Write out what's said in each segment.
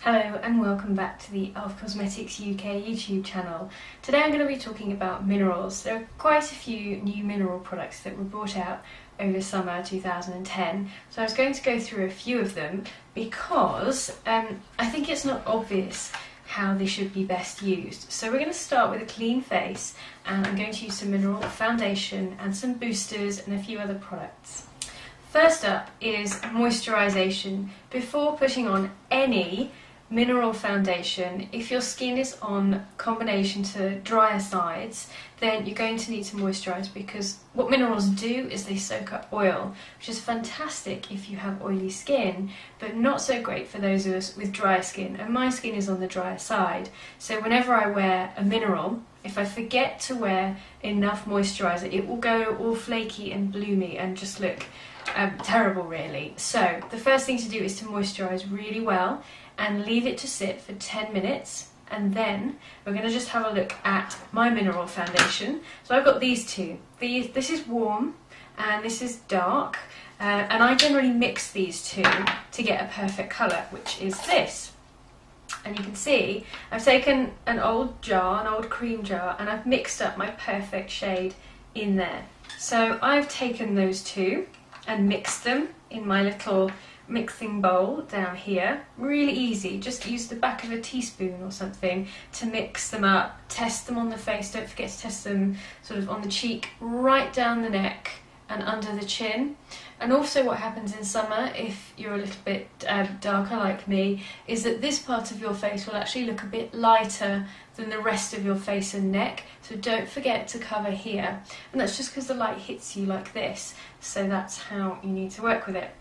Hello and welcome back to the Elf Cosmetics UK YouTube channel. Today I'm going to be talking about minerals. There are quite a few new mineral products that were brought out over summer 2010, so I was going to go through a few of them because I think it's not obvious how they should be best used. So we're going to start with a clean face, and I'm going to use some mineral foundation and some boosters and a few other products. First up is moisturisation. Before putting on any mineral foundation, if your skin is on combination to drier sides, then you're going to need to moisturise, because what minerals do is they soak up oil, which is fantastic if you have oily skin, but not so great for those of us with dry skin, and my skin is on the drier side. So whenever I wear a mineral, if I forget to wear enough moisturiser, it will go all flaky and bloomy and just look terrible really. So the first thing to do is to moisturise really well and leave it to sit for 10 minutes, and then we're going to just have a look at my mineral foundation. So I've got these two. This is warm and this is dark, and I generally mix these two to get a perfect colour, which is this. And you can see I've taken an old jar, an old cream jar, and I've mixed up my perfect shade in there. So I've taken those two and mixed them in my little mixing bowl down here. Really easy, just use the back of a teaspoon or something to mix them up. Test them on the face, don't forget to test them sort of on the cheek, right down the neck and under the chin. And also what happens in summer, if you're a little bit darker like me, is that this part of your face will actually look a bit lighter than the rest of your face and neck, so don't forget to cover here. And that's just because the light hits you like this, so that's how you need to work with it.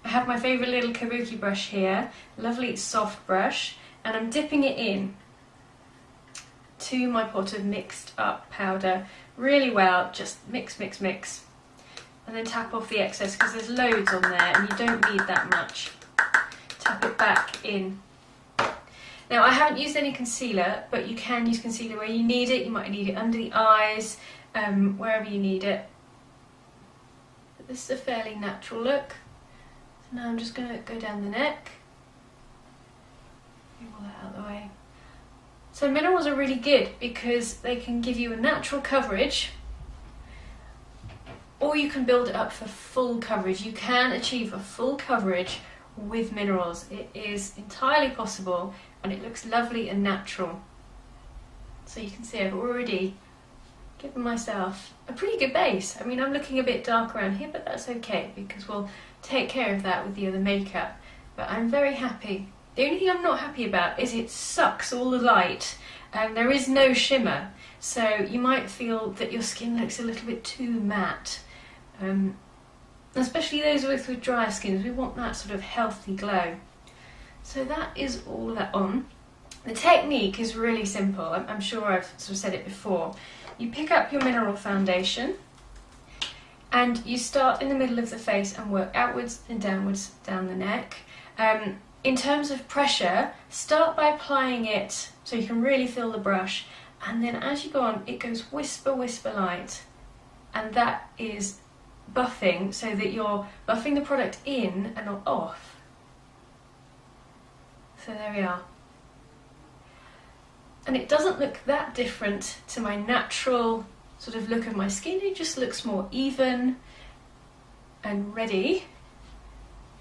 I have my favourite little kabuki brush here, lovely soft brush, and I'm dipping it in to my pot of mixed up powder really well. Just mix, mix, mix, and then tap off the excess because there's loads on there and you don't need that much. Tap it back in. Now I haven't used any concealer, but you can use concealer where you need it. You might need it under the eyes, wherever you need it. But this is a fairly natural look. So now I'm just going to go down the neck. Move all that out of the way. So minerals are really good because they can give you a natural coverage, or you can build it up for full coverage. You can achieve a full coverage with minerals. It is entirely possible and it looks lovely and natural. So you can see I've already given myself a pretty good base. I mean, I'm looking a bit dark around here, but that's okay because we'll take care of that with the other makeup. But I'm very happy. The only thing I'm not happy about is it sucks all the light and there is no shimmer. So you might feel that your skin looks a little bit too matte. Especially those of us with drier skins, we want that sort of healthy glow. So that is all that on. The technique is really simple. I'm sure I've sort of said it before. You pick up your mineral foundation and you start in the middle of the face and work outwards and downwards down the neck. In terms of pressure, start by applying it so you can really feel the brush, and then as you go on it goes whisper, whisper light, and that is buffing, so that you're buffing the product in and not off. So there we are. And it doesn't look that different to my natural sort of look of my skin, it just looks more even and ready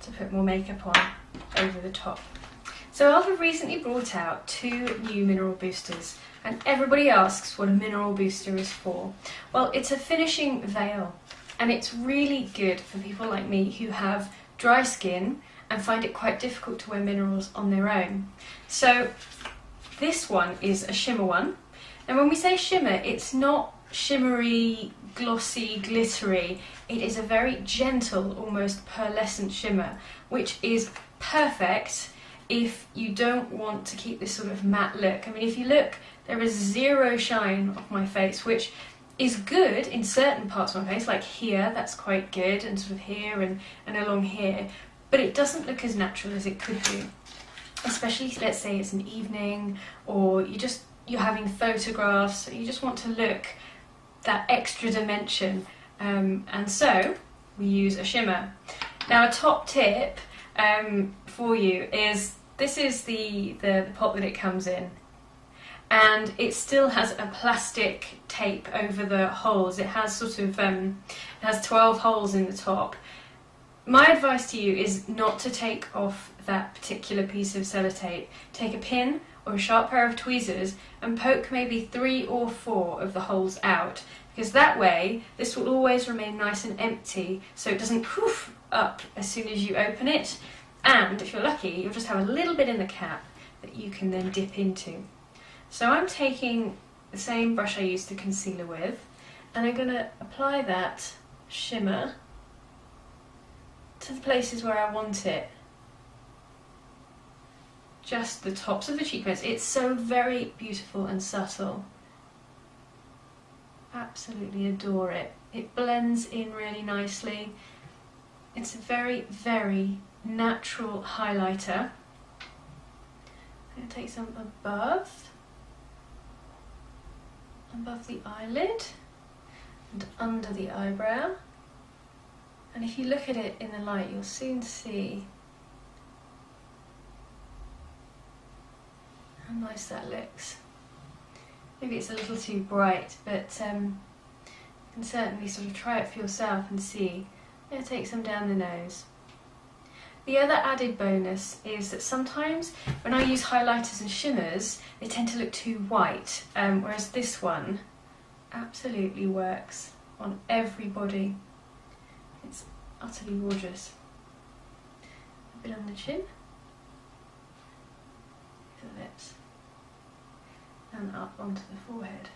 to put more makeup on over the top. So Elf have recently brought out 2 new mineral boosters, and everybody asks what a mineral booster is for. Well, it's a finishing veil, and it's really good for people like me who have dry skin and find it quite difficult to wear minerals on their own. So this one is a shimmer one, and when we say shimmer, it's not shimmery, glossy, glittery. It is a very gentle, almost pearlescent shimmer, which is perfect if you don't want to keep this sort of matte look. I mean, if you look, there is zero shine off my face, which is good in certain parts of my face, like here, that's quite good, and sort of here and along here, but it doesn't look as natural as it could do. Especially, let's say it's an evening, or you're having photographs, you just want to look that extra dimension, and so we use a shimmer. Now a top tip for you is this is the pot that it comes in, and it still has a plastic tape over the holes. It has sort of it has 12 holes in the top. My advice to you is not to take off that particular piece of sellotape. Take a pin or a sharp pair of tweezers and poke maybe 3 or 4 of the holes out, because that way this will always remain nice and empty, so it doesn't poof up as soon as you open it. And if you're lucky, you'll just have a little bit in the cap that you can then dip into. So I'm taking the same brush I used the concealer with, and I'm going to apply that shimmer to the places where I want it. Just the tops of the cheekbones. It's so very beautiful and subtle. Absolutely adore it. It blends in really nicely. It's a very, very natural highlighter. I'm going to take some above the eyelid and under the eyebrow. And if you look at it in the light, you'll soon see how nice that looks. Maybe it's a little too bright, but you can certainly sort of try it for yourself and see. I'm going to take some down the nose. The other added bonus is that sometimes when I use highlighters and shimmers, they tend to look too white, whereas this one absolutely works on everybody. It's utterly gorgeous. A bit on the chin, the lips, and up onto the forehead.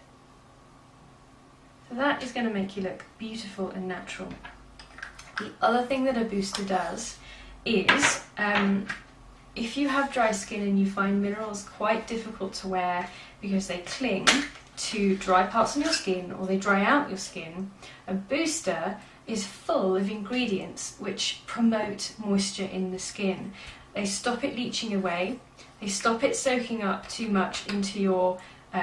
So that is going to make you look beautiful and natural. The other thing that a booster does is, if you have dry skin and you find minerals quite difficult to wear because they cling to dry parts on your skin or they dry out your skin, a booster is full of ingredients which promote moisture in the skin. They stop it leaching away, they stop it soaking up too much into your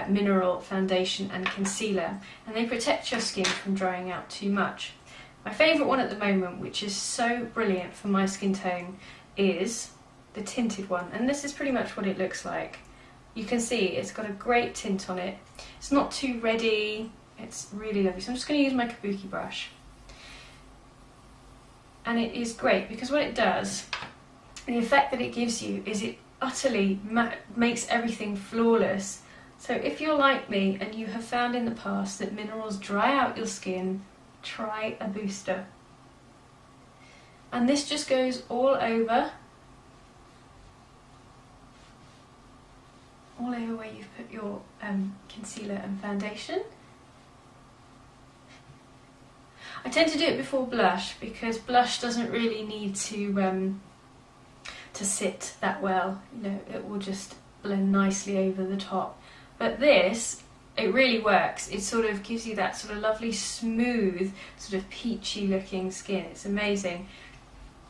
mineral foundation and concealer, and they protect your skin from drying out too much. My favourite one at the moment, which is so brilliant for my skin tone, is the tinted one, and this is pretty much what it looks like. You can see it's got a great tint on it. It's not too reddy, it's really lovely. So I'm just going to use my kabuki brush. And it is great because what it does, the effect that it gives you, is it utterly makes everything flawless. So if you're like me and you have found in the past that minerals dry out your skin, try a booster. And this just goes all over where you've put your concealer and foundation. I tend to do it before blush because blush doesn't really need to sit that well. You know, it will just blend nicely over the top. But this, it really works. It sort of gives you that sort of lovely, smooth, sort of peachy looking skin. It's amazing.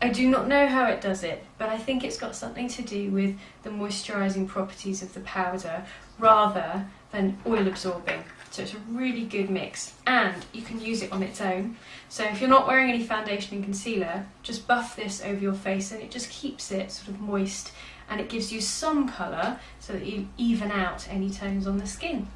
I do not know how it does it, but I think it's got something to do with the moisturising properties of the powder rather than oil absorbing. So it's a really good mix, and you can use it on its own. So if you're not wearing any foundation and concealer, just buff this over your face and it just keeps it sort of moist, and it gives you some colour so that you even out any tones on the skin.